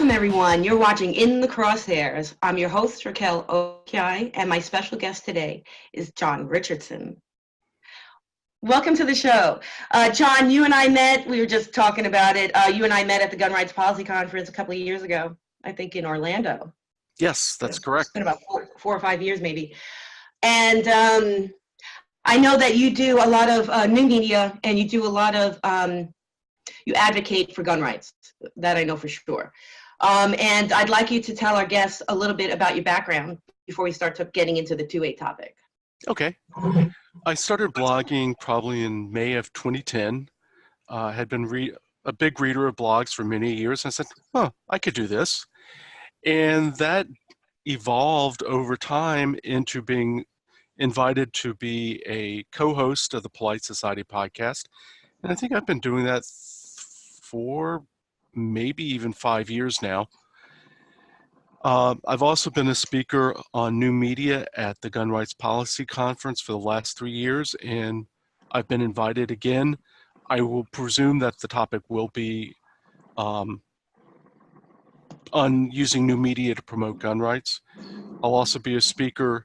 Welcome, everyone. You're watching In the Crosshairs. I'm your host, Raquel Okyay, and my special guest today is John Richardson. Welcome to the show. John, you and I met, we were just talking about it, you and I met at the Gun Rights Policy Conference a couple of years ago, I think in Orlando. Yes, that's correct. It's been about four or 5 years maybe. And I know that you do a lot of new media, and you do a lot of, you advocate for gun rights. That I know for sure. And I'd like you to tell our guests a little bit about your background before we start getting into the 2A topic. Okay. I started blogging probably in May of 2010. Had been a big reader of blogs for many years. I said, I could do this. And that evolved over time into being invited to be a co-host of the Polite Society podcast. And I think I've been doing that for maybe even 5 years now. I've also been a speaker on new media at the Gun Rights Policy Conference for the last 3 years, and I've been invited again. I will presume that the topic will be on using new media to promote gun rights. I'll also be a speaker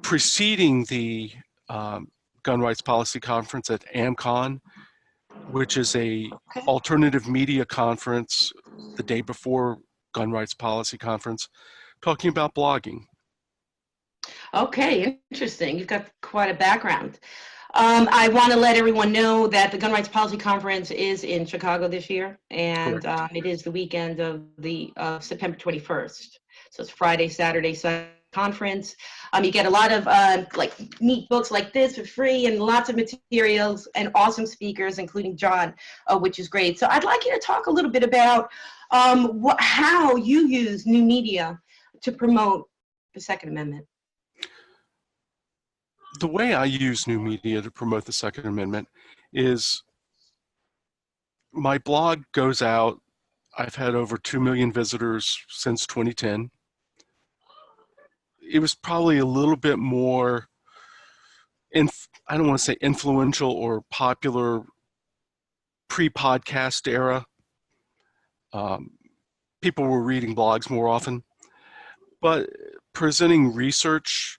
preceding the Gun Rights Policy Conference at AmCon, which is a alternative media conference the day before Gun Rights Policy Conference, talking about blogging. Okay, interesting. You've got quite a background. I want to let everyone know that the Gun Rights Policy Conference is in Chicago this year, and it is the weekend of the September 21st. So it's Friday, Saturday, Sunday conference. You get a lot of like neat books like this for free and lots of materials and awesome speakers, including John, which is great. So I'd like you to talk a little bit about how you use new media to promote the Second Amendment. The way I use new media to promote the Second Amendment is my blog goes out. I've had over 2 million visitors since 2010. It was probably a little bit more, I don't want to say influential or popular pre-podcast era. People were reading blogs more often, but presenting research,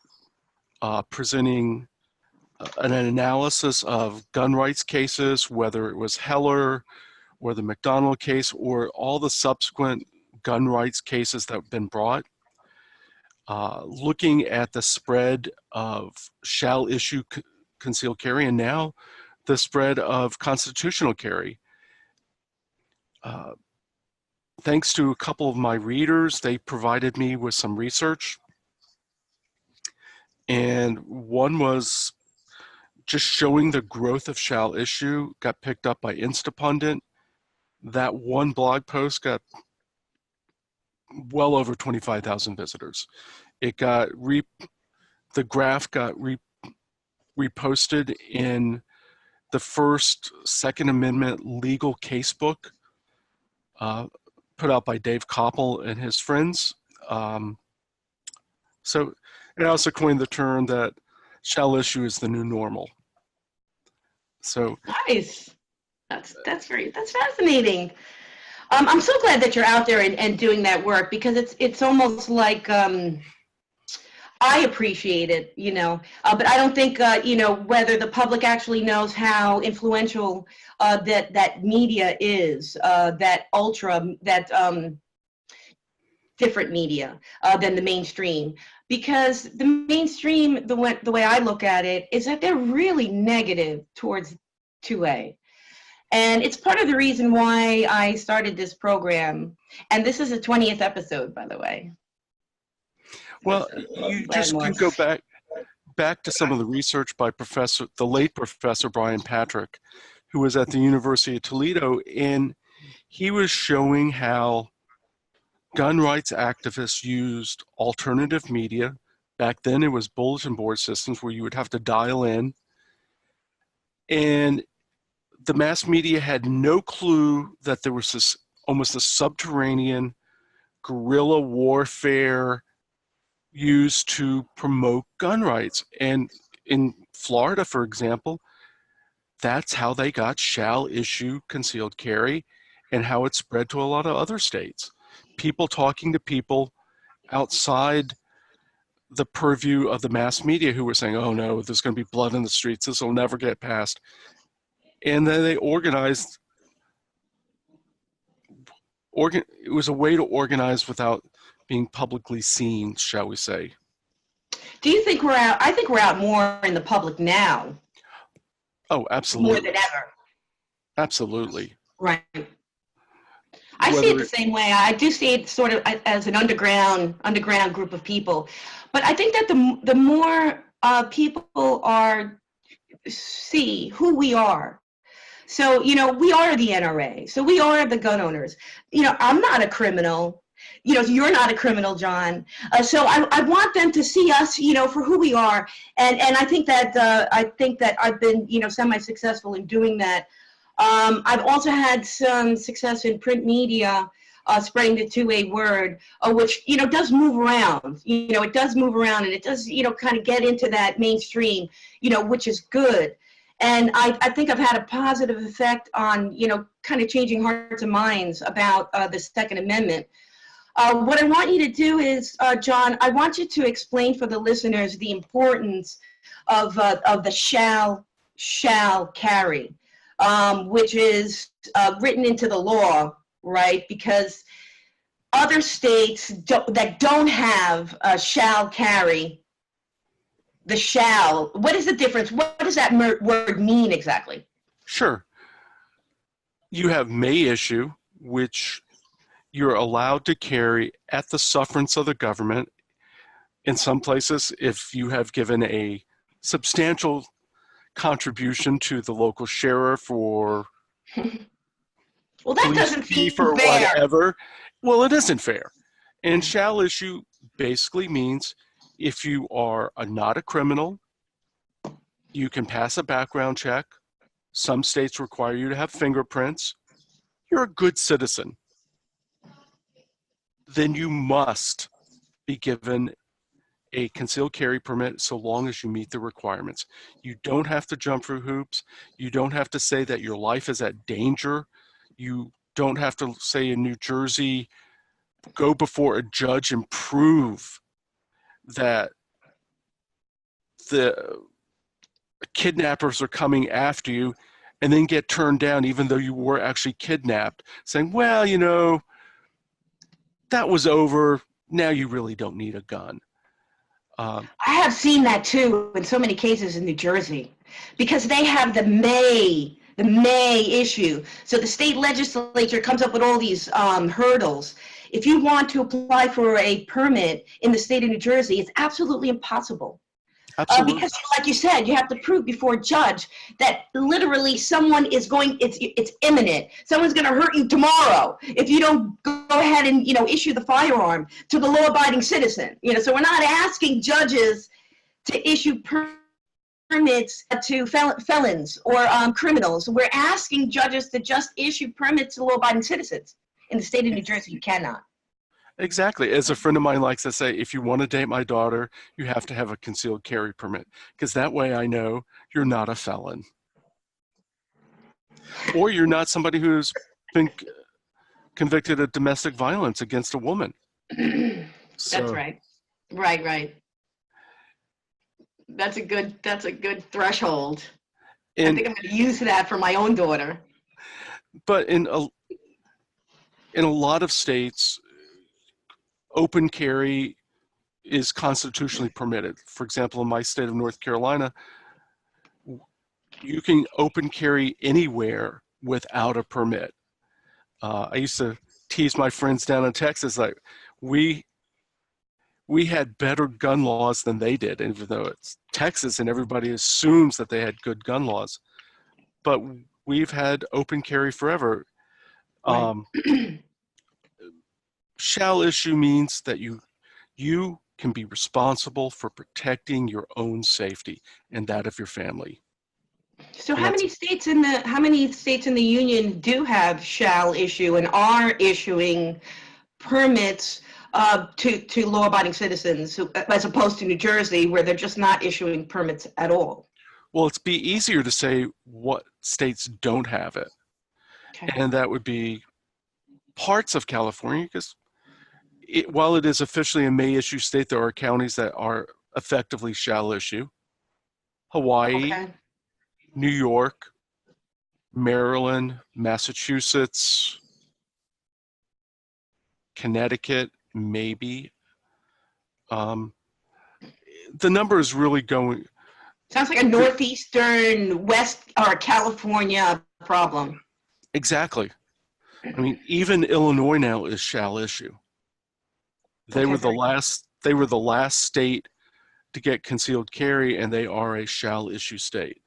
presenting an analysis of gun rights cases, whether it was Heller or the McDonald case or all the subsequent gun rights cases that have been brought, looking at the spread of shall issue concealed carry and now the spread of constitutional carry. Thanks to a couple of my readers, they provided me with some research. And one was just showing the growth of shall issue, got picked up by Instapundit. That one blog post got well over 25,000 visitors. It got the graph got reposted in the first Second Amendment legal casebook put out by Dave Koppel and his friends. So it also coined the term that shall issue is the new normal. So nice. That's fascinating. I'm so glad that you're out there and doing that work, because it's almost like I appreciate it, but I don't think whether the public actually knows how influential that media is, that different media than the mainstream. Because the mainstream, the way I look at it, is that they're really negative towards 2A. And it's part of the reason why I started this program. And this is the 20th episode, by the way. Well, you just can go back to some of the research by the late Professor Brian Patrick, who was at the University of Toledo, and he was showing how gun rights activists used alternative media. Back then it was bulletin board systems where you would have to dial in, and the mass media had no clue that there was this almost a subterranean guerrilla warfare used to promote gun rights. And in Florida, for example, that's how they got shall issue concealed carry and how it spread to a lot of other states. people talking to people outside the purview of the mass media who were saying, oh no, there's going to be blood in the streets, this will never get passed. And then they organized, it was a way to organize without being publicly seen, shall we say. Do you think we're out? I think we're out more in the public now. Oh, absolutely. More than ever. Absolutely. Right. I see it the same way. I do see it sort of as an underground group of people. But I think that the more people see who we are. So, you know, we are the NRA. So we are the gun owners. You know, I'm not a criminal. You know, you're not a criminal, John. So I want them to see us, you know, for who we are. And I think that I've been, you know, semi-successful in doing that. I've also had some success in print media, spreading the two-way word, which, you know, does move around. You know, it does move around, and it does, you know, kind of get into that mainstream, you know, which is good. And I think I've had a positive effect on, you know, kind of changing hearts and minds about the Second Amendment. What I want you to do is, John, I want you to explain for the listeners the importance of the shall carry, which is written into the law, right? Because other states that don't have shall carry, the shall, what is the difference? What does that word mean exactly? Sure. You have may issue, which you're allowed to carry at the sufferance of the government. In some places, if you have given a substantial contribution to the local sheriff or well, that doesn't seem or fair. Whatever, well, it isn't fair. And shall issue basically means if you are not a criminal, you can pass a background check. Some states require you to have fingerprints. You're a good citizen. Then you must be given a concealed carry permit so long as you meet the requirements. You don't have to jump through hoops. You don't have to say that your life is at danger. You don't have to say in New Jersey, go before a judge and prove that the kidnappers are coming after you and then get turned down even though you were actually kidnapped, saying, well, you know, that was over. Now you really don't need a gun. I have seen that too in so many cases in New Jersey, because they have the May issue. So the state legislature comes up with all these hurdles. If you want to apply for a permit in the state of New Jersey, it's absolutely impossible. Absolutely. Because, like you said, you have to prove before a judge that literally someone is going, it's imminent. Someone's going to hurt you tomorrow if you don't go ahead and, you know, issue the firearm to the law-abiding citizen. You know, so we're not asking judges to issue permits to felons or criminals. We're asking judges to just issue permits to law-abiding citizens. In the state of New Jersey, you cannot. Exactly. As a friend of mine likes to say, if you want to date my daughter, you have to have a concealed carry permit, because that way I know you're not a felon. Or you're not somebody who's been convicted of domestic violence against a woman. That's right. Right. That's a good threshold. And I think I'm going to use that for my own daughter. But in a lot of states, open carry is constitutionally permitted. For example, in my state of North Carolina, you can open carry anywhere without a permit. I used to tease my friends down in Texas, like, we had better gun laws than they did, even though it's Texas and everybody assumes that they had good gun laws. But we've had open carry forever. Right. Shall issue means that you can be responsible for protecting your own safety and that of your family. So how many states in the union do have shall issue and are issuing permits to law-abiding citizens, as opposed to New Jersey, where they're just not issuing permits at all? Well, it'd be easier to say what states don't have it. Okay. And that would be parts of California, because While it is officially a may issue state, there are counties that are effectively shall issue. Hawaii, Okay. New York, Maryland, Massachusetts, Connecticut, maybe. The number is really going. Sounds like a northeastern West or California problem. Exactly. I mean, even Illinois now is shall issue. They Okay, were the last. They were the last state to get concealed carry, and they are a shall issue state.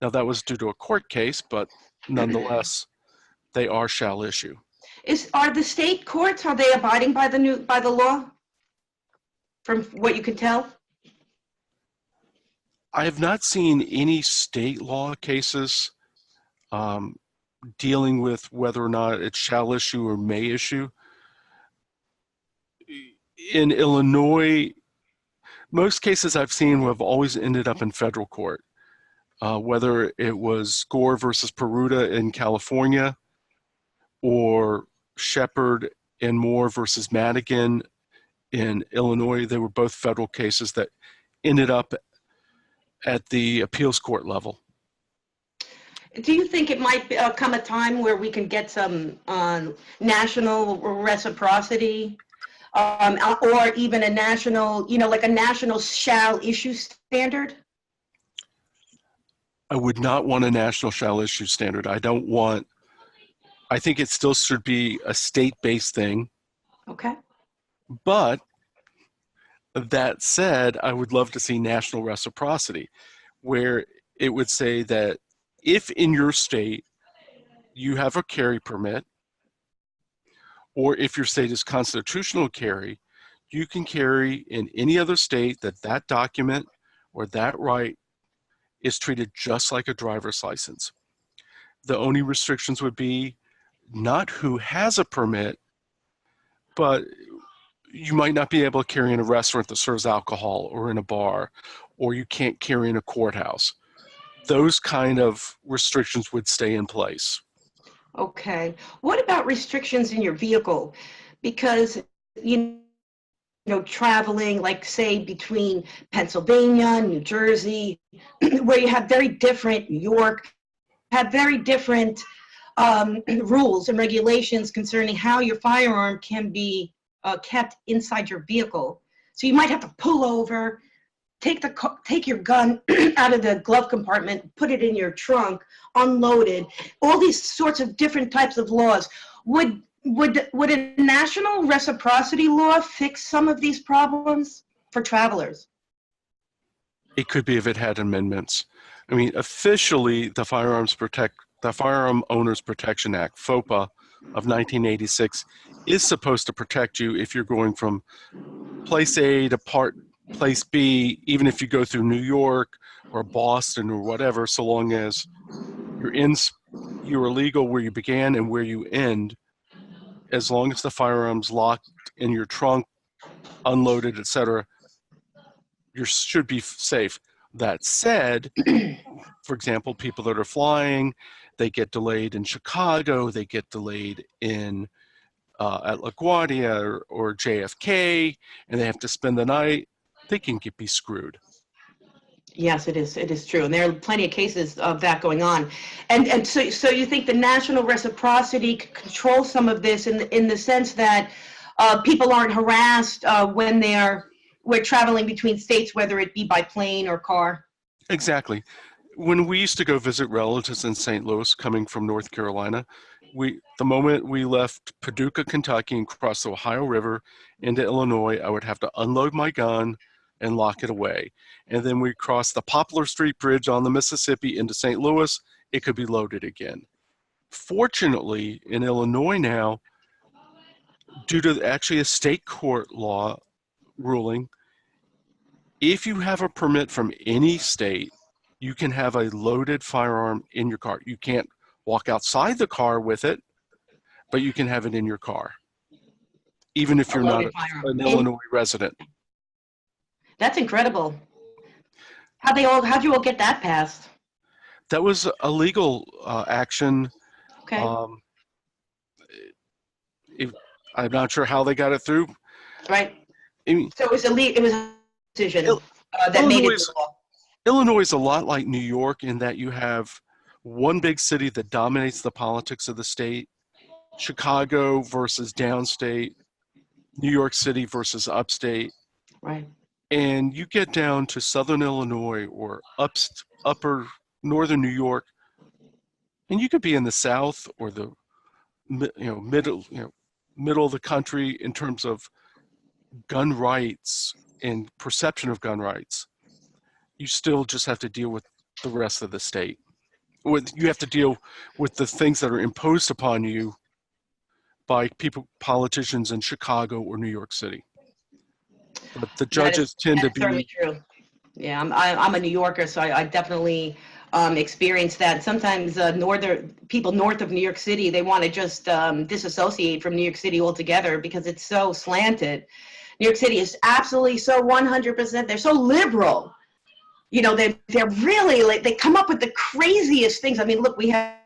Now that was due to a court case, but nonetheless, they are shall issue. Are the state courts, are they abiding by the law? From what you can tell? I have not seen any state law cases dealing with whether or not it shall issue or may issue. In Illinois, most cases I've seen have always ended up in federal court, whether it was Gore versus Peruta in California or Shepard and Moore versus Madigan in Illinois. They were both federal cases that ended up at the appeals court level. Do you think it might come a time where we can get some national reciprocity, or even a national, like a national shall issue standard? I would not want a national shall issue standard. I think it still should be a state-based thing. Okay. But that said, I would love to see national reciprocity, where it would say that if in your state you have a carry permit, or if your state is constitutional carry, you can carry in any other state that document or that right is treated just like a driver's license. The only restrictions would be not who has a permit, but you might not be able to carry in a restaurant that serves alcohol or in a bar, or you can't carry in a courthouse. Those kind of restrictions would stay in place. Okay. What about restrictions in your vehicle? Because, traveling, like say between Pennsylvania, New Jersey, where you have very different, New York, have very different rules and regulations concerning how your firearm can be kept inside your vehicle. So you might have to pull over, take your gun out of the glove compartment, put it in your trunk, unload it. All these sorts of different types of laws. Would a national reciprocity law fix some of these problems for travelers? It could be if it had amendments. I mean, officially, the Firearm Owners Protection Act, FOPA, of 1986, is supposed to protect you if you're going from place A to place B, even if you go through New York or Boston or whatever, so long as you're legal where you began and where you end, as long as the firearm's locked in your trunk, unloaded, etc., you should be safe. That said, for example, people that are flying, they get delayed in Chicago, they get delayed in at LaGuardia or JFK, and they have to spend the night, they can be screwed. Yes, it is. It is true, and there are plenty of cases of that going on. And so you think the national reciprocity could control some of this in the sense that people aren't harassed when we're traveling between states, whether it be by plane or car? Exactly. When we used to go visit relatives in St. Louis coming from North Carolina, the moment we left Paducah, Kentucky and crossed the Ohio River into Illinois, I would have to unload my gun and lock it away. And then we crossed the Poplar Street Bridge on the Mississippi into St. Louis, it could be loaded again. Fortunately, in Illinois now, due to actually a state court law ruling, if you have a permit from any state, you can have a loaded firearm in your car. You can't walk outside the car with it, but you can have it in your car, even if you're not an Illinois resident. That's incredible. How'd you all get that passed? That was a legal action. Okay. I'm not sure how they got it through. Right. I mean, So it was a decision Il- that made it Illinois, the law. Illinois is a lot like New York in that you have one big city that dominates the politics of the state, Chicago versus downstate, New York City versus upstate, Right. and you get down to southern Illinois or upper northern New York, and you could be in the south or the middle of the country in terms of gun rights and perception of gun rights. You still just have to deal with the rest of the state. You have to deal with the things that are imposed upon you by politicians in Chicago or New York City. But the judges tend That to is certainly be true. Yeah, I'm a New Yorker, so I definitely experienced that. Sometimes people north of New York City, they want to just disassociate from New York City altogether because it's so slanted. New York City is absolutely so 100%. They're so liberal. You know, they're really like, they come up with the craziest things. I mean, look, we have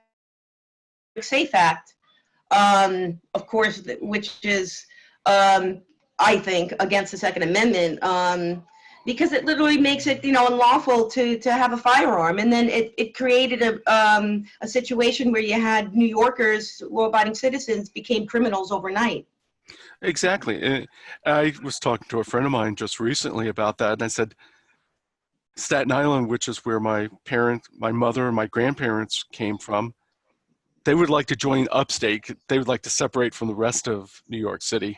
Safe Act, of course, which is, I think, against the Second Amendment, because it literally makes it, unlawful to have a firearm. And then it created a situation where you had New Yorkers, law-abiding citizens, became criminals overnight. exactly. I was talking to a friend of mine just recently about that, and I said, Staten Island, which is where my mother and my grandparents came from, they would like to join upstate. They would like to separate from the rest of New York City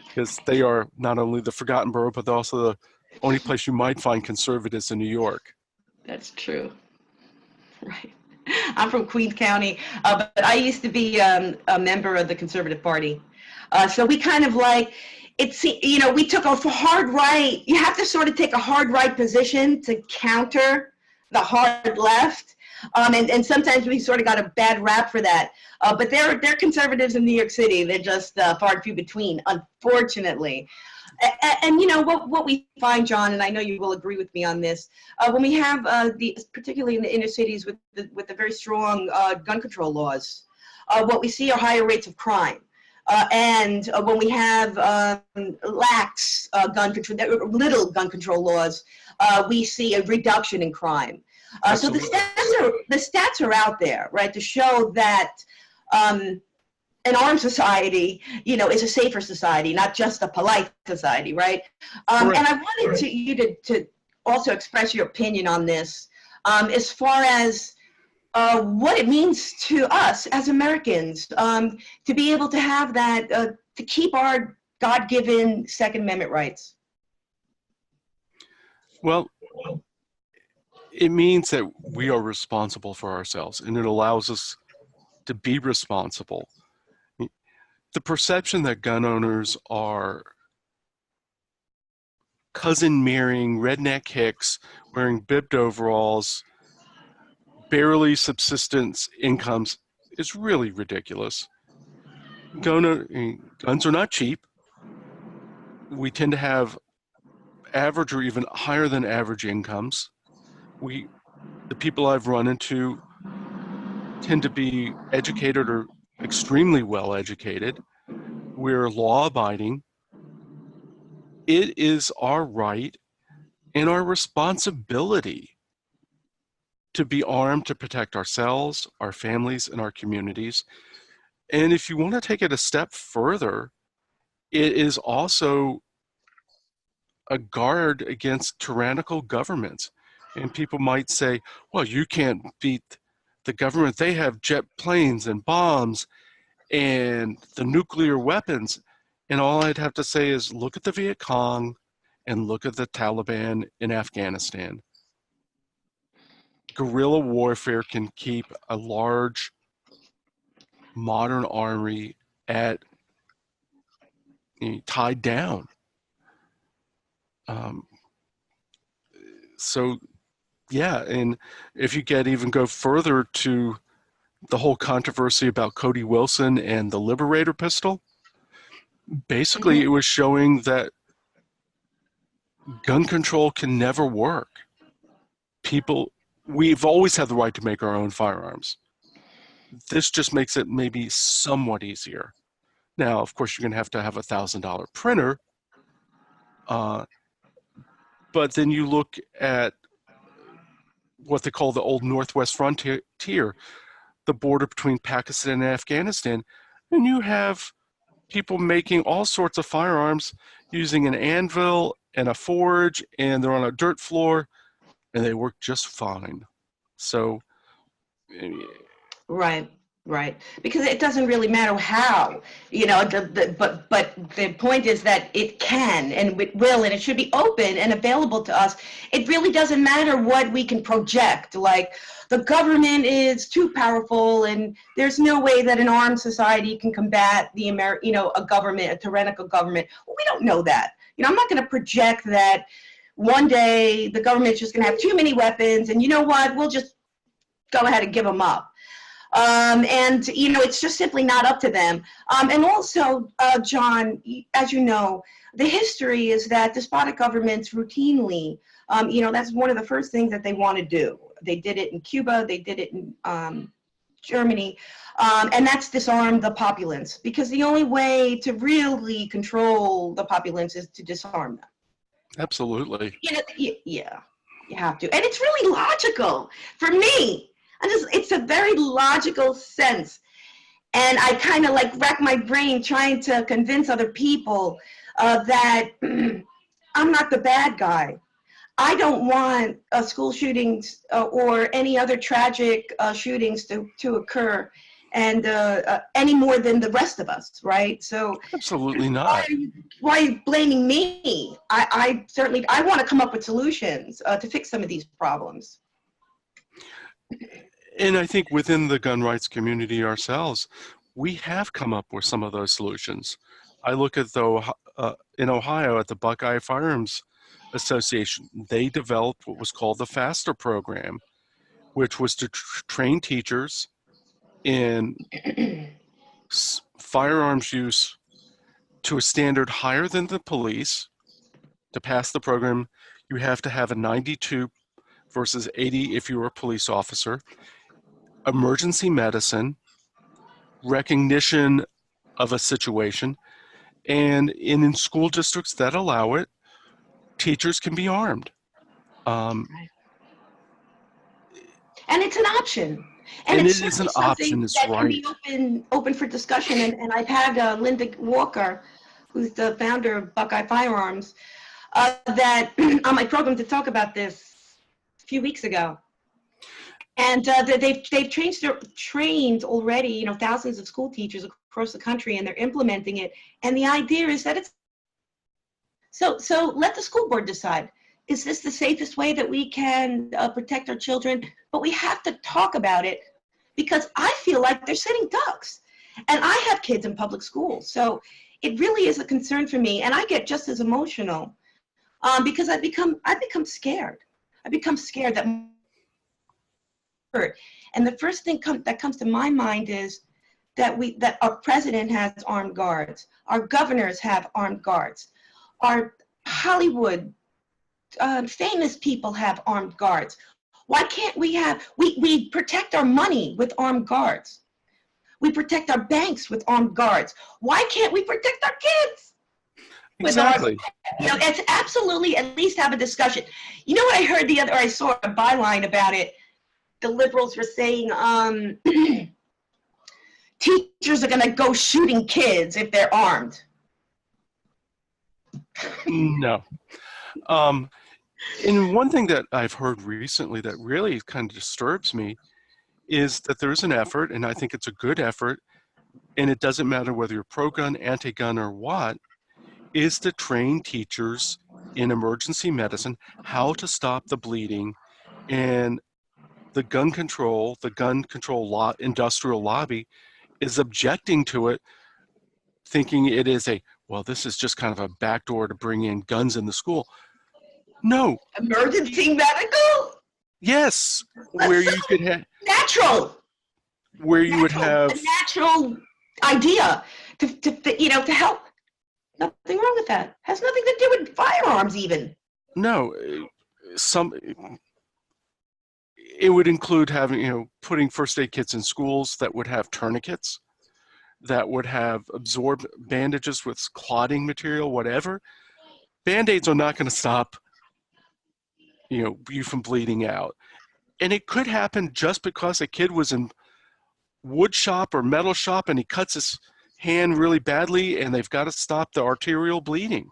because they are not only the forgotten borough, but they're also the only place you might find conservatives in New York. That's true. Right. I'm from Queens County, but I used to be a member of the Conservative Party. So we kind of like, we took a hard right. You have to sort of take a hard right position to counter the hard left. And sometimes we sort of got a bad rap for that. But they're conservatives in New York City. They're just far and few between, unfortunately. And what we find, John, and I know you will agree with me on this, when we have particularly in the inner cities with the very strong gun control laws, what we see are higher rates of crime. And when we have lax little gun control laws, we see a reduction in crime. So the stats are out there, right, to show that an armed society, is a safer society, not just a polite society, right? And I wanted you to also express your opinion on this, as far as what it means to us as Americans, to be able to have that, to keep our God-given Second Amendment rights. Well, it means that we are responsible for ourselves, and it allows us to be responsible. The perception that gun owners are cousin-marrying redneck hicks wearing bibbed overalls, barely subsistence incomes is really ridiculous. Guns are not cheap. We tend to have average or even higher than average incomes. The people I've run into tend to be educated or extremely well educated. We're law abiding. It is our right and our responsibility to be armed to protect ourselves, our families, and our communities. And if you want to take it a step further, it is also a guard against tyrannical governments. And people might say, well, you can't beat the government. They have jet planes and bombs and the nuclear weapons. And all I'd have to say is look at the Viet Cong and look at the Taliban in Afghanistan. Guerrilla warfare can keep a large modern army tied down. So yeah, and if you even go further to the whole controversy about Cody Wilson and the Liberator pistol, basically it was showing that gun control can never work. We've always had the right to make our own firearms. This just makes it maybe somewhat easier. Now, of course, you're going to have a $1,000 printer, But then you look at what they call the old Northwest frontier, the border between Pakistan and Afghanistan, and you have people making all sorts of firearms using an anvil and a forge, and they're on a dirt floor, and they work just fine. So, Right, right. Because it doesn't really matter how, but the point is that it can and it will, and it should be open and available to us. It really doesn't matter what we can project, like the government is too powerful and there's no way that an armed society can combat the a government, a tyrannical government. Well, we don't know that. I'm not going to project that one day the government's just going to have too many weapons and you know what, we'll just go ahead and give them up. And it's just simply not up to them. And also, John, as you know, the history is that despotic governments routinely, that's one of the first things that they want to do. They did it in Cuba, they did it in Germany, and that's disarm the populace, because the only way to really control the populace is to disarm them. Absolutely. Yeah, you have to. And it's really logical for me. It's a very logical sense. And I kind of like rack my brain trying to convince other people that I'm not the bad guy. I don't want school shootings or any other tragic shootings to occur, and any more than the rest of us, right? So absolutely not. Why are you blaming me? I certainly want to come up with solutions to fix some of these problems. And I think within the gun rights community ourselves, we have come up with some of those solutions. I look at in Ohio at the Buckeye Firearms Association, they developed what was called the FASTER program, which was to train teachers in firearms use to a standard higher than the police. To pass the program, you have to have a 92 versus 80 if you're a police officer, emergency medicine, recognition of a situation, and in school districts that allow it, teachers can be armed. And it's an option. And it's it is an something option, is that right. can be open for discussion. And I've had Linda Walker, who's the founder of Buckeye Firearms, that on my program to talk about this a few weeks ago. And they've trained already, thousands of school teachers across the country, and they're implementing it. And the idea is that it's so let the school board decide. Is this the safest way that we can protect our children? But we have to talk about it, because I feel like they're sitting ducks. And I have kids in public schools, so it really is a concern for me. And I get just as emotional because I become scared. I become scared that. And the first thing that comes to my mind is that our president has armed guards, our governors have armed guards, our Hollywood famous people have armed guards. Why can't we protect our money with armed guards? We protect our banks with armed guards. Why can't we protect our kids? Exactly. It's absolutely, at least have a discussion. You know what I heard I saw a byline about it. The liberals were saying teachers are going to go shooting kids if they're armed. No. And one thing that I've heard recently that really kind of disturbs me is that there is an effort, and I think it's a good effort, and it doesn't matter whether you're pro-gun, anti-gun, or what, is to train teachers in emergency medicine how to stop the bleeding. And the gun control industrial lobby is objecting to it, thinking it is this is just kind of a backdoor to bring in guns in the school. No. Emergency medical? Yes. Where you could have natural. Where you would have a natural idea to help. Nothing wrong with that. Has nothing to do with firearms even. No. It would include having, putting first aid kits in schools that would have tourniquets, that would have absorbed bandages with clotting material, whatever. Band-Aids are not going to stop, you from bleeding out. And it could happen just because a kid was in wood shop or metal shop and he cuts his hand really badly and they've got to stop the arterial bleeding.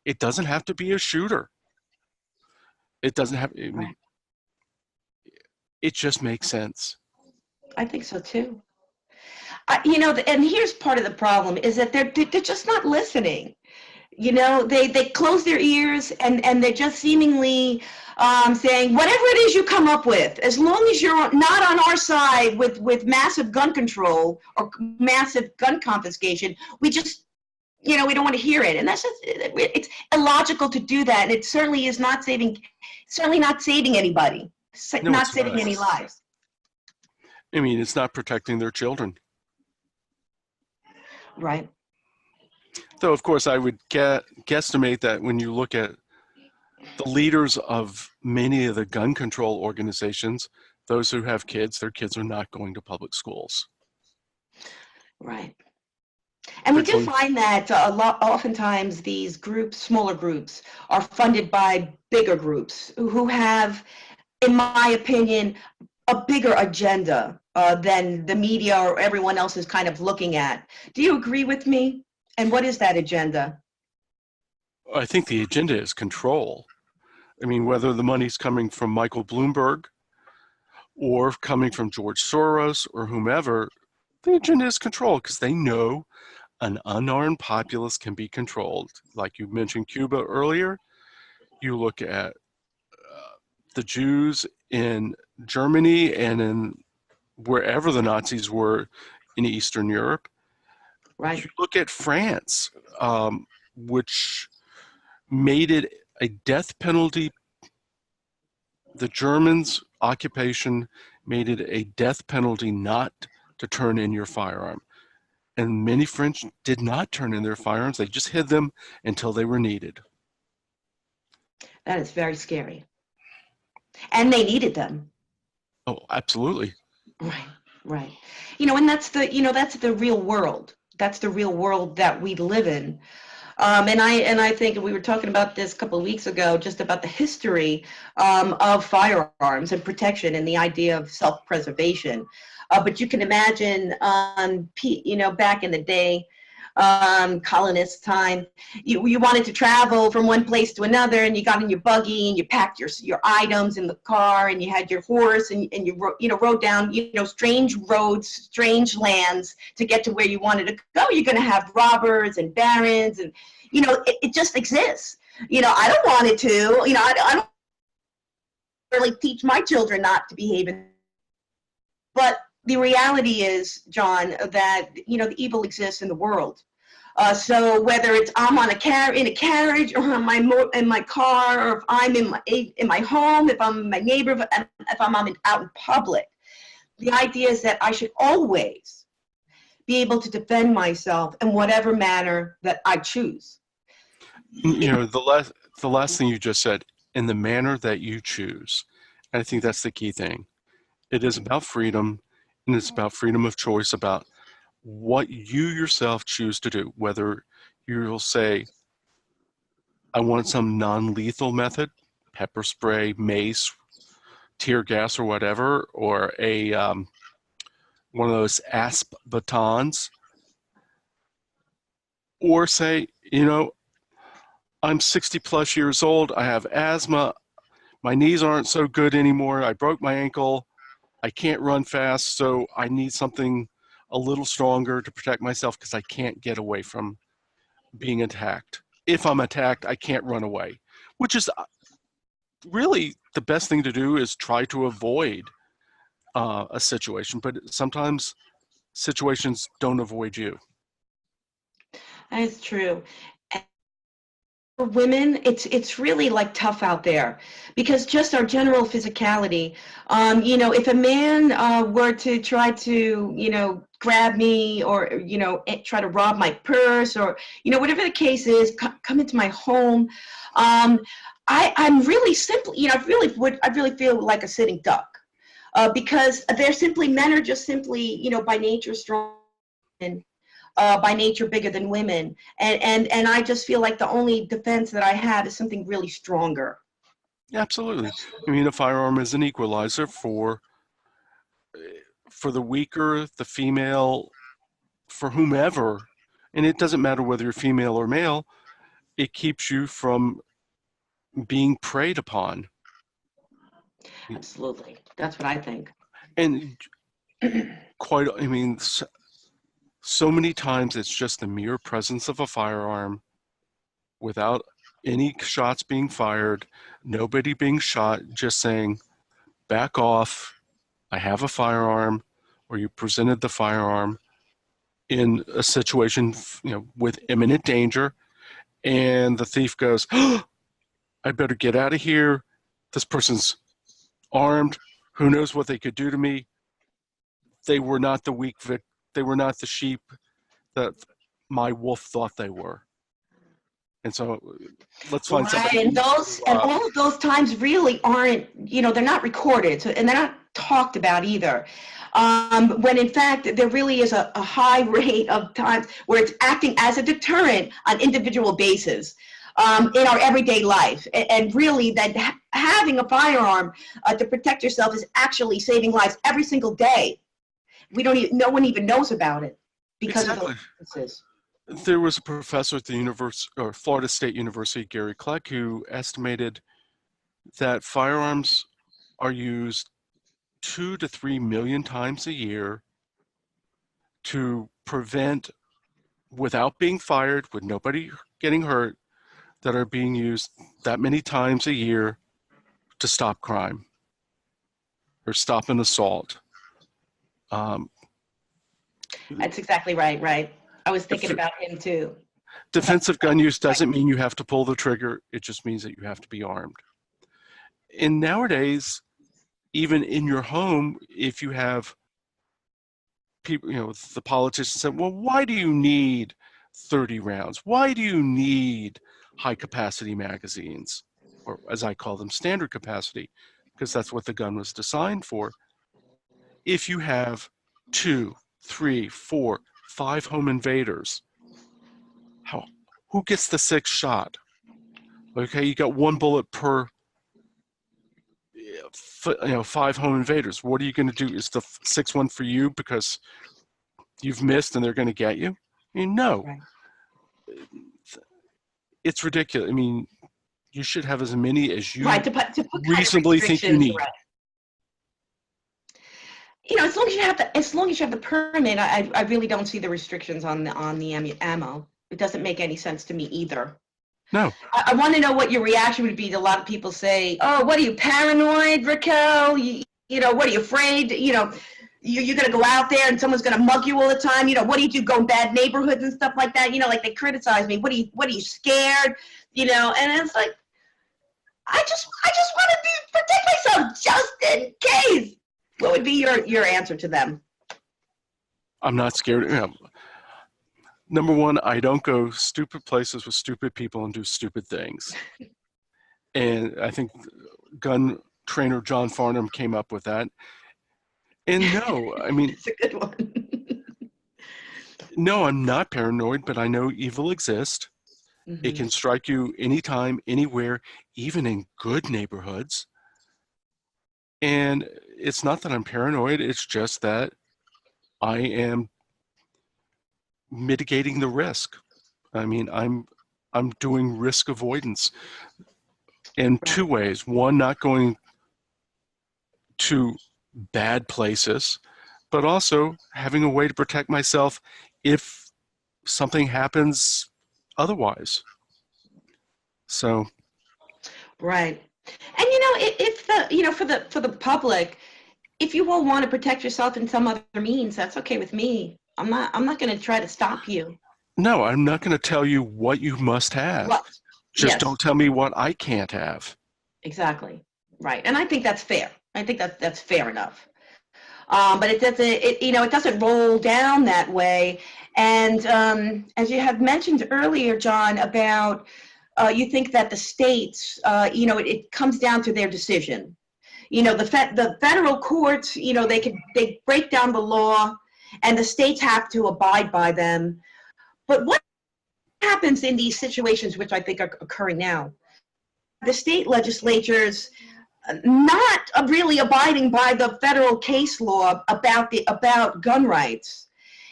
It doesn't have to be a shooter. It doesn't have, it just makes sense. I think so too. And here's part of the problem is that they're just not listening. They close their ears and they're just seemingly saying, whatever it is you come up with, as long as you're not on our side with massive gun control or massive gun confiscation, we just, we don't want to hear it. And that's just, it's illogical to do that. And it certainly is not saving anybody, not saving any lives. I mean, it's not protecting their children. Right. Though, of course, I would guesstimate that when you look at the leaders of many of the gun control organizations, those who have kids, their kids are not going to public schools. Right. And we do find that oftentimes these groups, smaller groups, are funded by bigger groups who have, in my opinion, a bigger agenda than the media or everyone else is kind of looking at. Do you agree with me? And what is that agenda? I think the agenda is control. I mean, whether the money's coming from Michael Bloomberg or coming from George Soros or whomever, the agenda is control because they know an unarmed populace can be controlled. Like you mentioned Cuba earlier, you look at the Jews in Germany and in wherever the Nazis were in Eastern Europe. Right. You look at France, which made it a death penalty. The Germans' occupation made it a death penalty not to turn in your firearm. And many French did not turn in their firearms. They just hid them until they were needed. That is very scary. And they needed them. Oh, absolutely. Right, right. And that's the real world. That's the real world that we live in. And I think we were talking about this a couple of weeks ago, just about the history of firearms and protection and the idea of self-preservation. But you can imagine, back in the day, colonist time, you wanted to travel from one place to another, and you got in your buggy and you packed your items in the car, and you had your horse, and you rode down strange roads, strange lands to get to where you wanted to go. You're going to have robbers and barons, and it just exists. I don't want it to. I don't really teach my children not to behave but the reality is, John, that the evil exists in the world. So whether it's I'm in a carriage, or in my car, or if I'm in my home, if I'm in my neighborhood, if I'm out in public, the idea is that I should always be able to defend myself in whatever manner that I choose. The last thing you just said, in the manner that you choose. I think that's the key thing. It is about freedom. And it's about freedom of choice, about what you yourself choose to do, whether you'll say, I want some non-lethal method, pepper spray, mace, tear gas or whatever, or one of those asp batons, or say, I'm 60 plus years old, I have asthma, my knees aren't so good anymore, I broke my ankle, I can't run fast, so I need something a little stronger to protect myself because I can't get away from being attacked. If I'm attacked, I can't run away, which is really the best thing to do, is try to avoid a situation. But sometimes situations don't avoid you. That's true. For women, it's really tough out there, because just our general physicality. If a man were to try to grab me, or try to rob my purse, or whatever the case is, come into my home, I'm really simply I really feel like a sitting duck, because men are just simply by nature strong. And by nature bigger than women. And I just feel like the only defense that I have is something really stronger. Absolutely. I mean, a firearm is an equalizer for the weaker, the female, for whomever. And it doesn't matter whether you're female or male. It keeps you from being preyed upon. Absolutely. That's what I think. And I mean, so many times it's just the mere presence of a firearm without any shots being fired, nobody being shot, just saying, back off, I have a firearm, or you presented the firearm in a situation, with imminent danger, and the thief goes, oh, I better get out of here. This person's armed. Who knows what they could do to me? They were not the weak victim. They were not the sheep that my wolf thought they were. And so let's find somebody. And all of those times really aren't, they're not recorded, and they're not talked about either. When in fact, there really is a high rate of times where it's acting as a deterrent on individual basis in our everyday life. And really that having a firearm to protect yourself is actually saving lives every single day. No one even knows about it because of those differences. There was a professor at the Florida State University, Gary Kleck, who estimated that firearms are used 2 to 3 million times a year to prevent, without being fired, with nobody getting hurt, that are being used that many times a year to stop crime or stop an assault. That's exactly right. I was thinking about him too. Defensive gun use doesn't mean you have to pull the trigger. It just means that you have to be armed. And nowadays, even in your home, if you have people, the politicians say, well, why do you need 30 rounds? Why do you need high capacity magazines? Or as I call them, standard capacity, because that's what the gun was designed for. If you have 2, 3, 4, 5 home invaders, who gets the 6th shot? Okay, you got 1 bullet per 5 home invaders. What are you going to do? Is the 6th one for you because you've missed and they're going to get you? I mean, no. Right. It's ridiculous. I mean, you should have as many as you to put reasonably think you need. Right. As long as you have the permit, I really don't see the restrictions on the ammo. It doesn't make any sense to me either. No. I want to know what your reaction would be to a lot of people say, "Oh, what are you, paranoid, Raquel? What are you afraid? You're going to go out there and someone's going to mug you all the time. What do you do? Go in bad neighborhoods and stuff like that. Like they criticize me. What are you scared? And it's like, I just want to protect myself just in case." What would be your answer to them? I'm not scared. Number one, I don't go stupid places with stupid people and do stupid things. And I think gun trainer John Farnham came up with that. And no, I mean, it's a good one. No, I'm not paranoid, but I know evil exists. Mm-hmm. It can strike you anytime, anywhere, even in good neighborhoods. And it's not that I'm paranoid, it's just that I am mitigating the risk. I mean, I'm doing risk avoidance in 2 ways. One, not going to bad places, but also having a way to protect myself if something happens otherwise. So. Right. And if for the public, if you all want to protect yourself in some other means, that's okay with me. I'm not going to try to stop you. No, I'm not going to tell you what you must have. Well, just don't tell me what I can't have. Exactly. Right. And I think that's fair. I think that's fair enough. But it doesn't roll down that way. And as you have mentioned earlier, John, about you think that the states, it comes down to their decision. The federal courts, they break down the law, and the states have to abide by them. But what happens in these situations, which I think are occurring now? The state legislatures not really abiding by the federal case law about gun rights.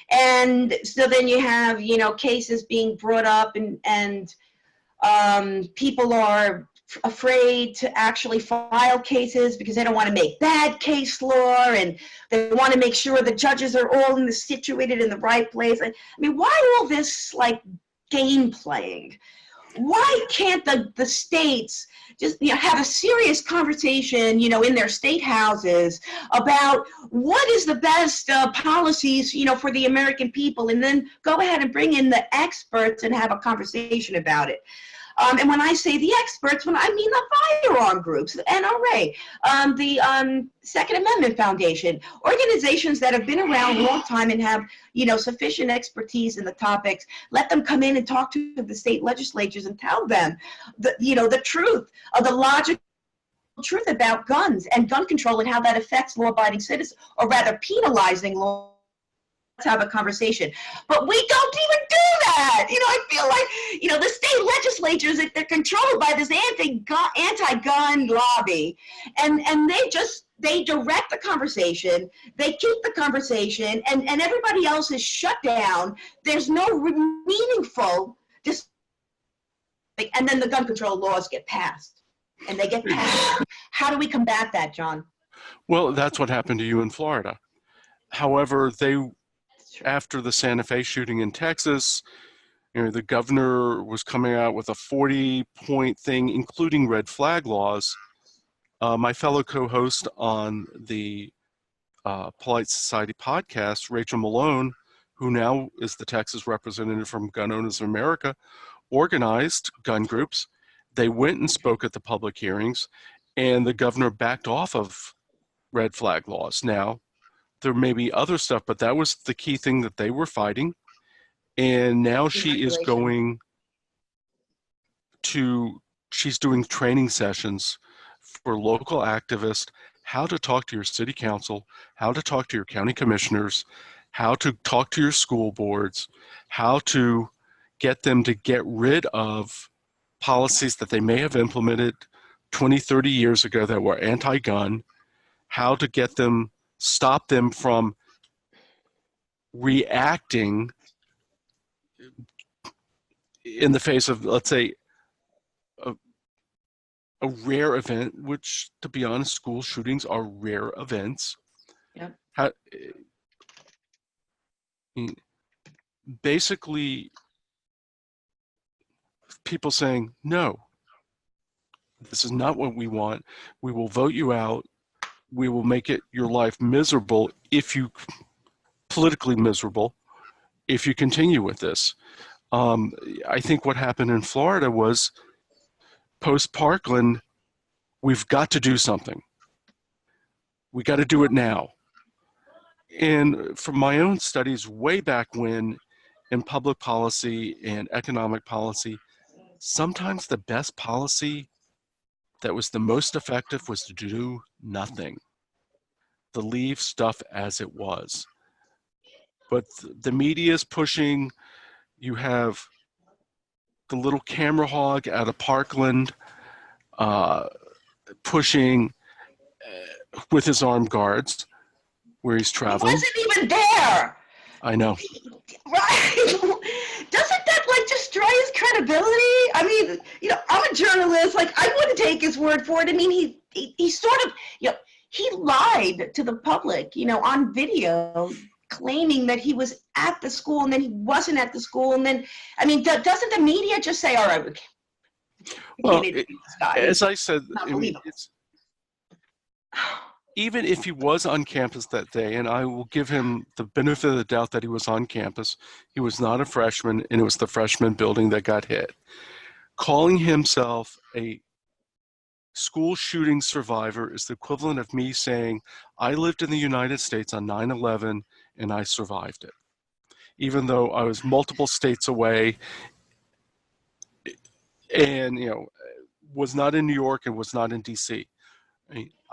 And so then you have, you know, cases being brought up, and people are afraid to actually file cases because they don't want to make bad case law, and they want to make sure the judges are all situated in the right place. I mean, why all this like game playing? Why can't the states just, you know, have a serious conversation, you know, in their state houses about what is the best policies, you know, for the American people, and then go ahead and bring in the experts and have a conversation about it? And when I say the experts, I mean the firearm groups, the NRA, the Second Amendment Foundation, organizations that have been around a long time and have, you know, sufficient expertise in the topics. Let them come in and talk to the state legislatures and tell them, you know, the truth, of the logical truth about guns and gun control and how that affects law-abiding citizens, or rather penalizing law. Have a conversation, but we don't even do that. You know, I feel like, you know, the state legislatures, they're controlled by this anti-gun lobby, and they direct the conversation, they keep the conversation, and everybody else is shut down. There's no meaningful and then the gun control laws get passed, and they get passed. How do we combat that, John? Well, that's what happened to you in Florida. However, after the Santa Fe shooting in Texas, you know, the governor was coming out with a 40-point thing, including red flag laws. My fellow co-host on the Polite Society podcast, Rachel Malone, who now is the Texas representative from Gun Owners of America, organized gun groups. They went and spoke at the public hearings, and the governor backed off of red flag laws. Now, there may be other stuff, but that was the key thing that they were fighting. And now she is going to, she's doing training sessions for local activists, how to talk to your city council, how to talk to your county commissioners, how to talk to your school boards, how to get them to get rid of policies that they may have implemented 20, 30 years ago that were anti-gun, how to get them, stop them from reacting in the face of, let's say, a rare event, which, to be honest, school shootings are rare events. Yep. Basically, people saying, no, this is not what we want. We will vote you out. We will make it your life miserable, politically miserable, if you continue with this. I think what happened in Florida was, post-Parkland, we've got to do something. We got to do it now. And from my own studies way back when, in public policy and economic policy, sometimes the best policy that was the most effective was to do nothing, to leave stuff as it was. But the media is pushing. You have the little camera hog out of Parkland pushing with his armed guards where he's traveling. He wasn't even there. I know. Right? Doesn't that like destroy his credibility? I mean, you know, I'm a journalist. Like, I wouldn't take his word for it. I mean, he sort of, you know, he lied to the public, you know, on video, claiming that he was at the school and then he wasn't at the school. And then, I mean, doesn't the media just say, all right, well, as I said, even if he was on campus that day, and I will give him the benefit of the doubt that he was on campus, he was not a freshman, and it was the freshman building that got hit. Calling himself a school shooting survivor is the equivalent of me saying, I lived in the United States on 9/11 and I survived it. Even though I was multiple states away and, you know, was not in New York and was not in DC.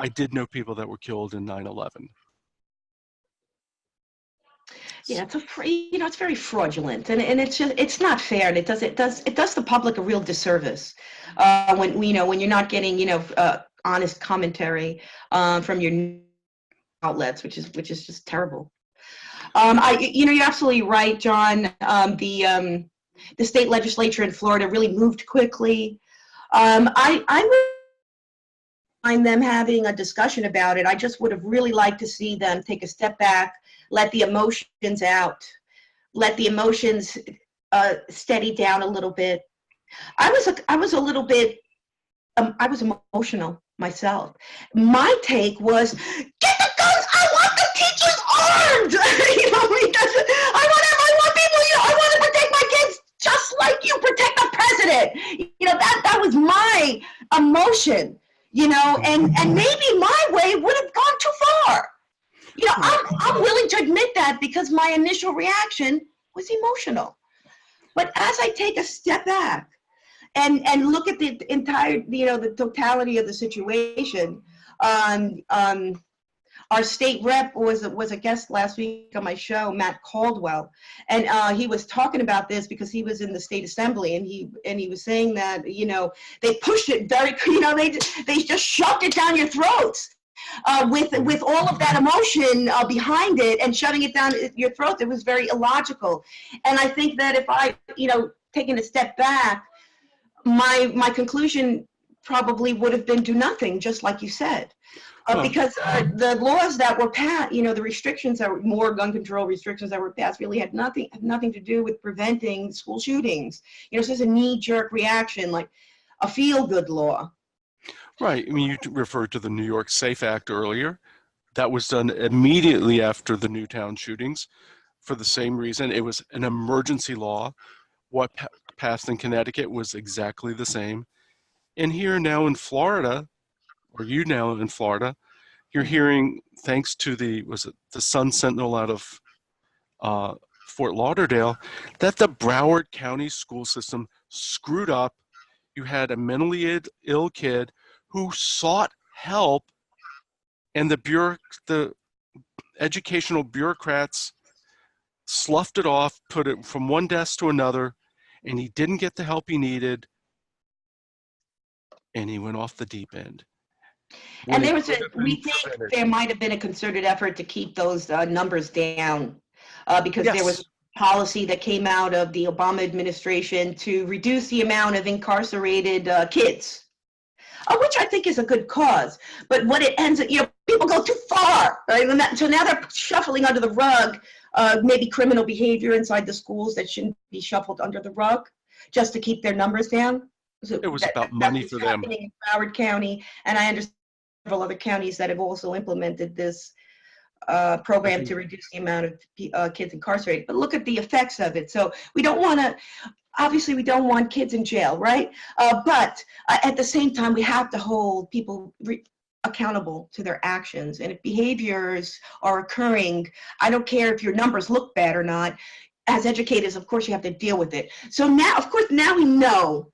I did know people that were killed in 9/11. Yeah, it's very fraudulent, and it's not fair, and it does the public a real disservice when when you're not getting honest commentary from your outlets, which is just terrible. You're absolutely right, John. The state legislature in Florida really moved quickly. I would mind them having a discussion about it. I just would have really liked to see them take a step back, let the emotions out, let the emotions steady down a little bit. I was a little bit I was emotional myself. My take was, get the guns! I want the teachers armed! Because I want people, I want to protect my kids just like you protect the president. That was my emotion, and maybe my way would have gone too far. I'm willing to admit that because my initial reaction was emotional. But as I take a step back and look at the entire, the totality of the situation, our state rep was a guest last week on my show, Matt Caldwell, and he was talking about this because he was in the state assembly, and he was saying that they pushed it very, they just shoved it down your throats. With all of that emotion behind it and shoving it down your throat, it was very illogical. And I think that if I, taking a step back, my conclusion probably would have been do nothing, just like you said. Because the laws that were passed, the restrictions that were more gun control restrictions that were passed really had nothing to do with preventing school shootings. It's just a knee-jerk reaction, like a feel-good law. Right. I mean, you referred to the New York SAFE Act earlier. That was done immediately after the Newtown shootings for the same reason. It was an emergency law. What passed in Connecticut was exactly the same. And here now in Florida, or you now in Florida, you're hearing, thanks to the Sun Sentinel out of Fort Lauderdale, that the Broward County school system screwed up. You had a mentally ill kid who sought help, and the educational bureaucrats sloughed it off, put it from one desk to another, and he didn't get the help he needed, and he went off the deep end. And we think there might have been a concerted effort to keep those numbers down because there was policy that came out of the Obama administration to reduce the amount of incarcerated kids, which I think is a good cause. But what it ends up, people go too far, right? So now they're shuffling under the rug, maybe criminal behavior inside the schools that shouldn't be shuffled under the rug just to keep their numbers down. So it was about money for them. In Broward County, and I understand several other counties that have also implemented this program to reduce the amount of kids incarcerated. But look at the effects of it. So we don't want to, obviously we don't want kids in jail, right? But at the same time, we have to hold people accountable to their actions. And if behaviors are occurring, I don't care if your numbers look bad or not, as educators, of course, you have to deal with it. So now, of course, now we know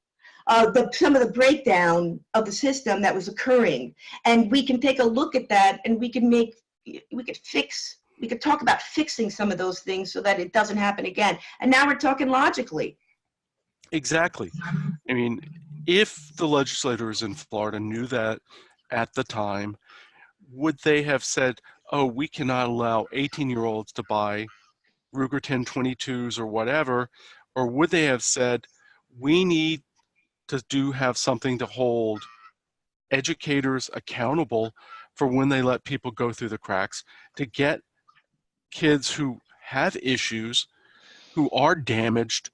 some of the breakdown of the system that was occurring, and we can take a look at that, and we could talk about fixing some of those things so that it doesn't happen again. And now we're talking logically. Exactly. I mean, if the legislators in Florida knew that at the time, would they have said, oh, we cannot allow 18-year-olds to buy Ruger 1022s or whatever, or would they have said, we need to have something to hold educators accountable for when they let people go through the cracks, to get kids who have issues, who are damaged,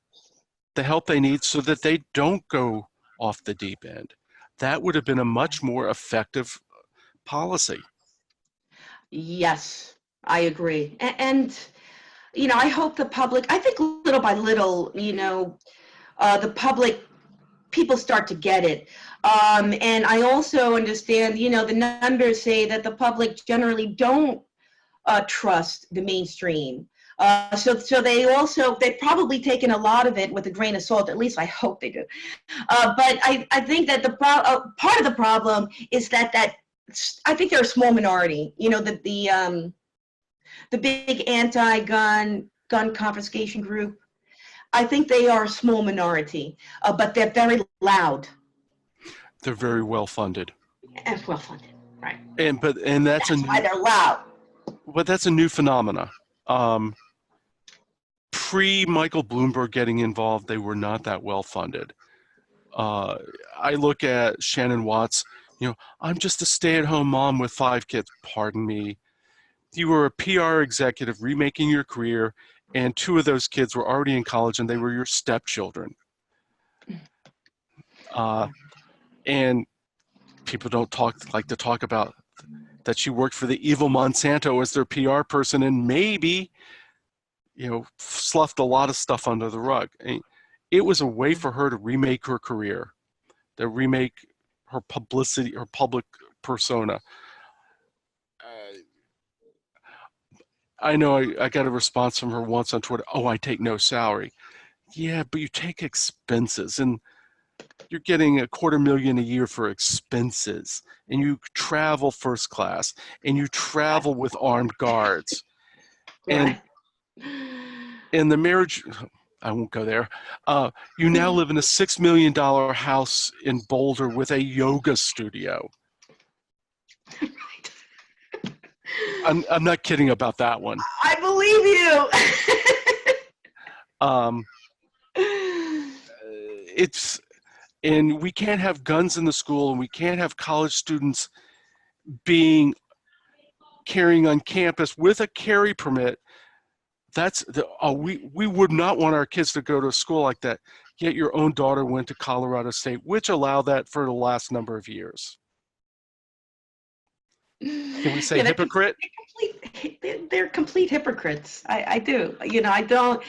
the help they need so that they don't go off the deep end. That would have been a much more effective policy. Yes, I agree. And I hope the public, I think little by little, the public, people start to get it. And I also understand, the numbers say that the public generally don't trust the mainstream. So they've probably taken a lot of it with a grain of salt. At least I hope they do. But I think that part of the problem is that I think they're a small minority. the big gun confiscation group. I think they are a small minority, but they're very loud. They're very well funded. And well funded, right? And that's why they're loud. But that's a new phenomena. Pre-Michael Bloomberg getting involved, they were not that well funded. I look at Shannon Watts, I'm just a stay-at-home mom with 5 kids. Pardon me. You were a PR executive remaking your career, and 2 of those kids were already in college, and they were your stepchildren. And people don't like to talk about that she worked for the evil Monsanto as their PR person, and maybe, sloughed a lot of stuff under the rug. It was a way for her to remake her career, to remake her publicity, her public persona. I know I got a response from her once on Twitter, "Oh, I take no salary." Yeah, but you take expenses, and you're getting $250,000 a year for expenses, and you travel first class, and you travel with armed guards. And in the marriage, I won't go there. You now live in a $6 million house in Boulder with a yoga studio. I'm not kidding about that one. I believe you. And we can't have guns in the school, and we can't have college students carrying on campus with a carry permit. We would not want our kids to go to a school like that. Yet your own daughter went to Colorado State, which allowed that for the last number of years. Can we say hypocrite? They're complete hypocrites. I do. I don't.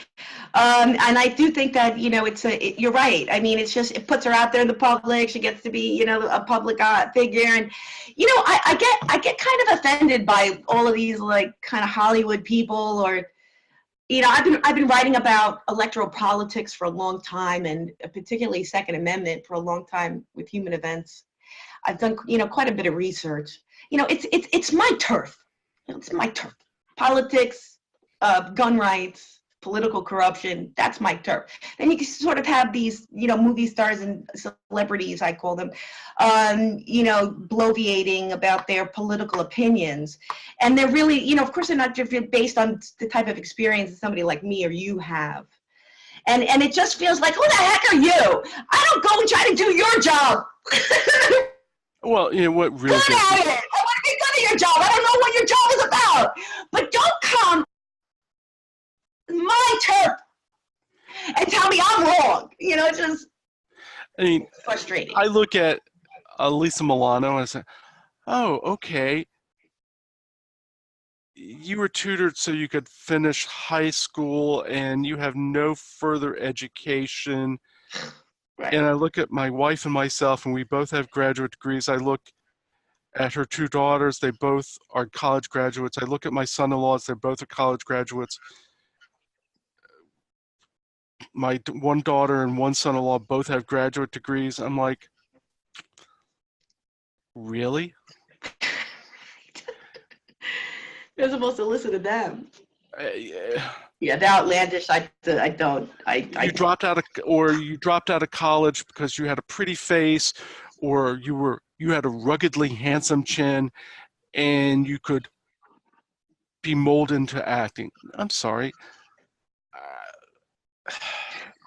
And I do think that, you're right. I mean, it puts her out there in the public. She gets to be, a public figure. And, I get kind of offended by all of these, like, kind of Hollywood people, or, I've been writing about electoral politics for a long time, and particularly Second Amendment for a long time with human events. I've done, quite a bit of research. It's my turf. It's my turf. Politics, gun rights, political corruption, that's my turf. Then you can sort of have these, movie stars and celebrities, I call them, bloviating about their political opinions. And they're really, of course, they're not based on the type of experience that somebody like me or you have. And it just feels like, who the heck are you? I don't go and try to do your job. Well, what really good at it. I want to be good at your job. I don't know what your job is about. But don't come my turf and tell me I'm wrong. It's just frustrating. I look at Lisa Milano and I say, oh, okay. You were tutored so you could finish high school and you have no further education. Right. And I look at my wife and myself, and we both have graduate degrees. I look at her 2 daughters. They both are college graduates. I look at my son-in-laws. They're both are college graduates. My 1 daughter and 1 son-in-law both have graduate degrees. I'm like, really? You're supposed to listen to them. Yeah, they're outlandish. I don't. You dropped out of college because you had a pretty face, or you had a ruggedly handsome chin, and you could be molded into acting. I'm sorry.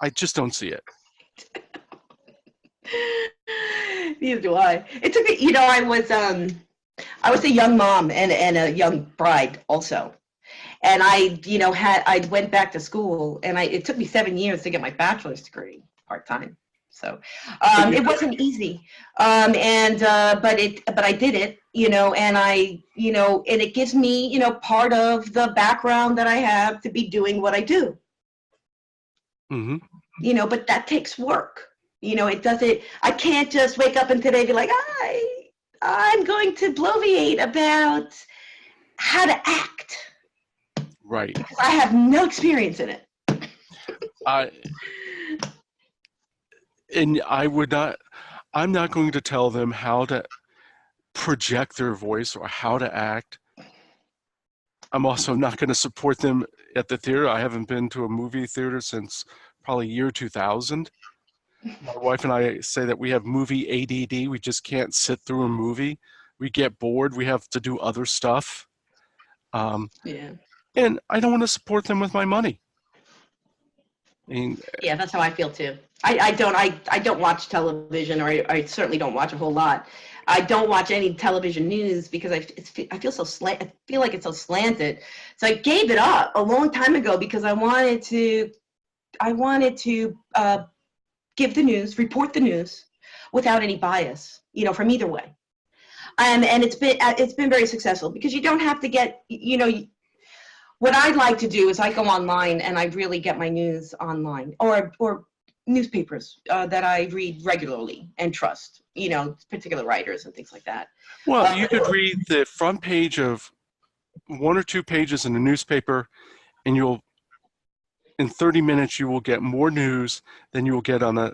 I just don't see it. Neither do I. It took me, I was a young mom and a young bride also. And I went back to school, and it took me 7 years to get my bachelor's degree part-time. So it wasn't easy. But I did it, and and it gives me, part of the background that I have to be doing what I do. Mm-hmm. But that takes work. I can't just wake up and today be like, I'm going to bloviate about how to act. Right. Because I have no experience in it. I'm not going to tell them how to project their voice or how to act. I'm also not going to support them at the theater. I haven't been to a movie theater since probably year 2000. My wife and I say that we have movie ADD. We just can't sit through a movie. We get bored. We have to do other stuff. Yeah. And I don't want to support them with my money. I mean, Yeah, that's how I feel too. I don't watch television, or I certainly don't watch a whole lot. I don't watch any television news because I feel I feel like it's so slanted. So I gave it up a long time ago because I wanted to give the news, report the news without any bias, from either way. And it's been very successful because you don't have to get, what I'd like to do is I go online and I really get my news online, or newspapers that I read regularly and trust, particular writers and things like that. well, you could read the front page of 1 or 2 pages in a newspaper, and in 30 minutes, you will get more news than you will get on a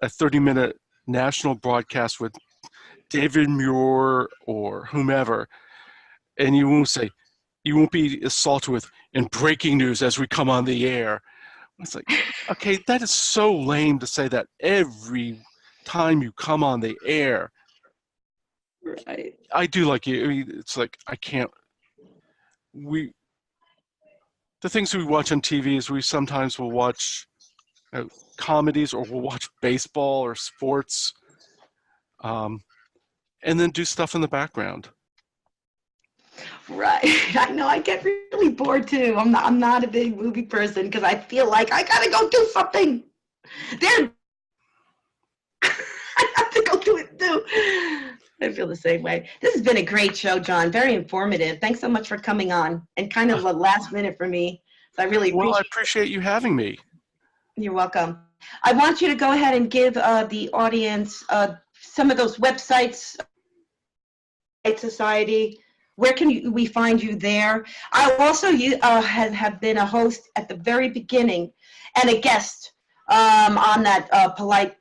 30-minute national broadcast with David Muir or whomever. And you won't be assaulted with "in breaking news" as we come on the air. It's like, okay, that is so lame to say that every time you come on the air. Right. I do like you. I mean, it's like, the things we watch on TV is we sometimes will watch comedies, or we'll watch baseball or sports, and then do stuff in the background. Right. I know. I get really bored too. I'm not a big movie person because I feel like I gotta go do something. I have to go do it too. I feel the same way. This has been a great show, John. Very informative. Thanks so much for coming on, and kind of a last minute for me. So I really appreciate. Well, I appreciate you having me. You're welcome. I want you to go ahead and give the audience some of those websites, Society. Where can we find you there? I also have been a host at the very beginning and a guest on that Polite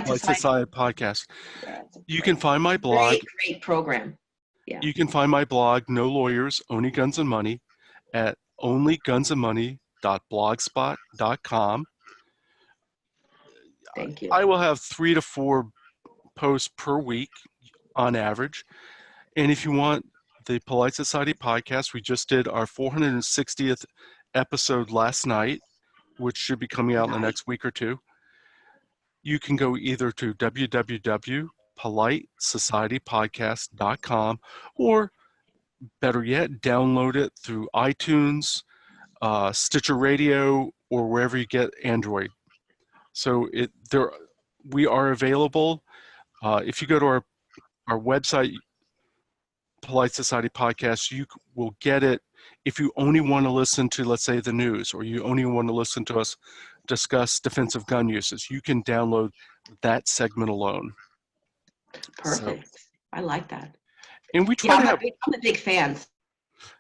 Society podcast. Yeah, You can find my blog. Great program. Yeah. You can find my blog, No Lawyers, Only Guns and Money, at onlygunsandmoney.blogspot.com. Thank you. I will have 3 to 4 posts per week on average. And if you want the Polite Society podcast, we just did our 460th episode last night, which should be coming out in the next week or two. You can go either to www.politesocietypodcast.com, or better yet, download it through iTunes, Stitcher Radio, or wherever you get Android. So we are available. If you go to our website, Polite Society Podcast, you will get it if you only want to listen to, let's say, the news, or you only want to listen to us discuss defensive gun uses. You can download that segment alone. Perfect. So, I like that. And we try to have. I'm a big fan.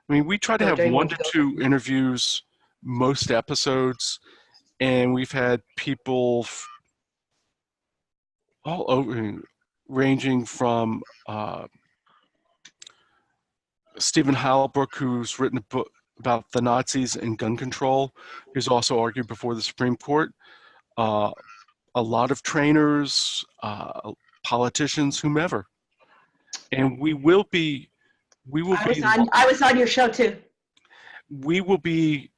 I mean, we try to have 1 to 2 interviews most episodes, and we've had people all over, ranging from Stephen Halbrook, who's written a book about the Nazis and gun control, who's also argued before the Supreme Court. A lot of trainers, politicians, whomever. And I was on your show too. We will be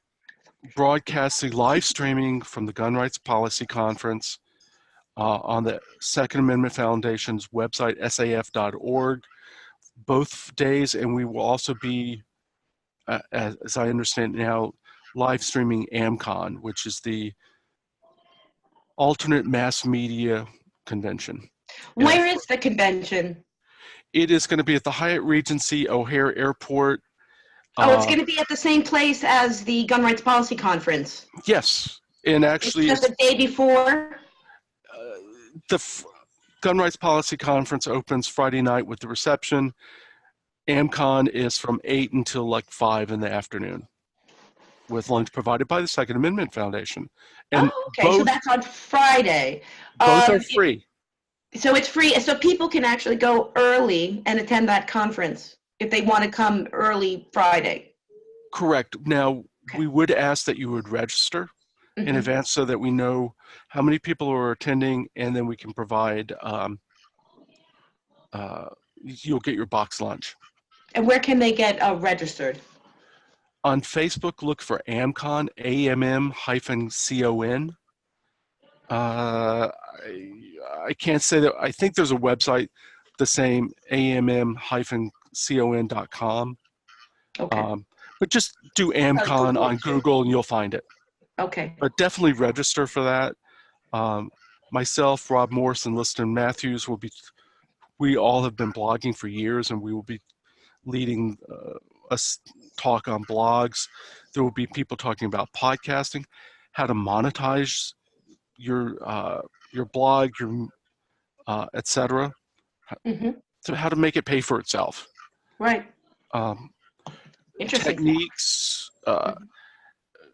broadcasting, live streaming from the Gun Rights Policy Conference on the Second Amendment Foundation's website, saf.org, both days. And we will also be, as I understand now, live streaming AmCon, which is the alternate mass media convention. Where is the convention? It is going to be at the Hyatt Regency O'Hare Airport. It's going to be at the same place as the Gun Rights Policy Conference. Yes, and actually, it's just the day before. The Gun Rights Policy Conference opens Friday night with the reception. AmCon is from 8 until like 5 in the afternoon, with lunch provided by the Second Amendment Foundation. And so that's on Friday. Both are free. So it's free. So people can actually go early and attend that conference. if they want to come early Friday. Correct. Now, Okay. we would ask that you would register in advance so that we know how many people are attending, and then we can provide, you'll get your box lunch. And where can they get registered? On Facebook, look for AMCON, AMM-CON. I can't say that. I think there's a website, the same, AMM-CON.com. Okay. But just do AMCON on Google and you'll find it. Okay. But definitely register for that. Myself, Rob Morse, and Liston Matthews we all have been blogging for years, and we will be leading a talk on blogs. There will be people talking about podcasting, how to monetize your blog, your etc. So how to make it pay for itself. Right. Interesting. Techniques,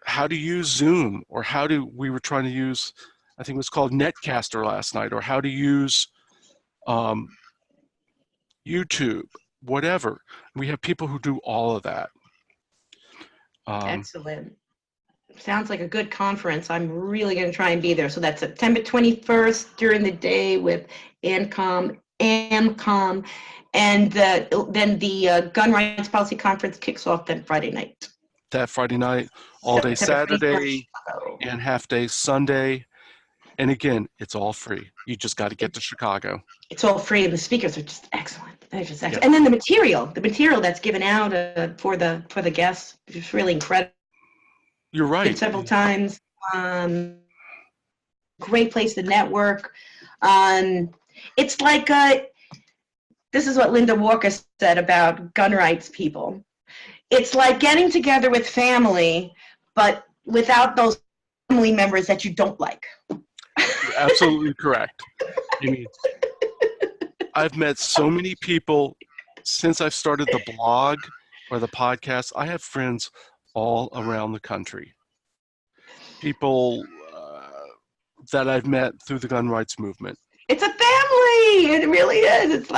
how to use Zoom, or we were trying to use, I think it was called Netcaster last night, or how to use YouTube, whatever. We have people who do all of that. Excellent. Sounds like a good conference. I'm really going to try and be there. So that's September 21st during the day with AMCON, and then the Gun Rights Policy Conference kicks off then Friday night. That Friday night, all day Saturday, 21st. and half day Sunday. And again, it's all free. You just got to get to Chicago. It's all free, and the speakers are just excellent. They're just excellent. Yeah. And then the material that's given out for the guests is really incredible. You're right. Several times. Great place to network. It's like this is what Linda Walker said about gun rights people. It's like getting together with family, but without those family members that you don't like. You're absolutely correct. I mean, I've met so many people since I've started the blog or the podcast. I have friends all around the country. People that I've met through the gun rights movement. It's a family. It really is. It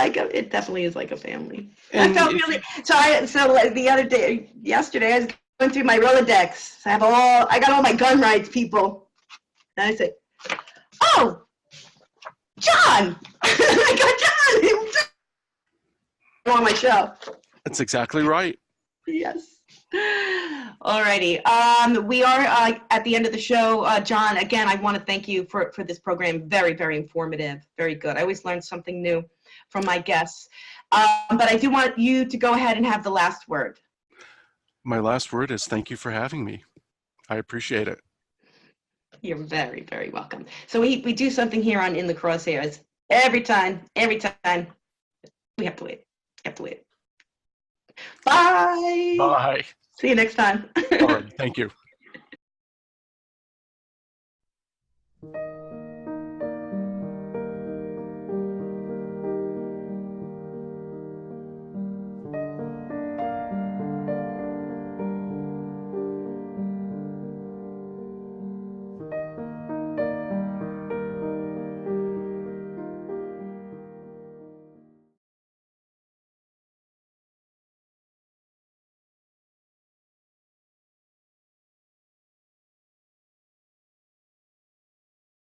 definitely is like a family. And I felt really so the other day, yesterday, I was going through my Rolodex. I got all my gun rights people, and I said, "Oh, John! I got John on my show." That's exactly right. Yes. Alrighty. We are at the end of the show. John, again, I want to thank you for this program. Very, very informative. Very good. I always learn something new from my guests. But I do want you to go ahead and have the last word. My last word is thank you for having me. I appreciate it. You're very, very welcome. So we do something here on In the Crosshairs. Every time. We have to wait. Bye. Bye. See you next time. All right. Thank you.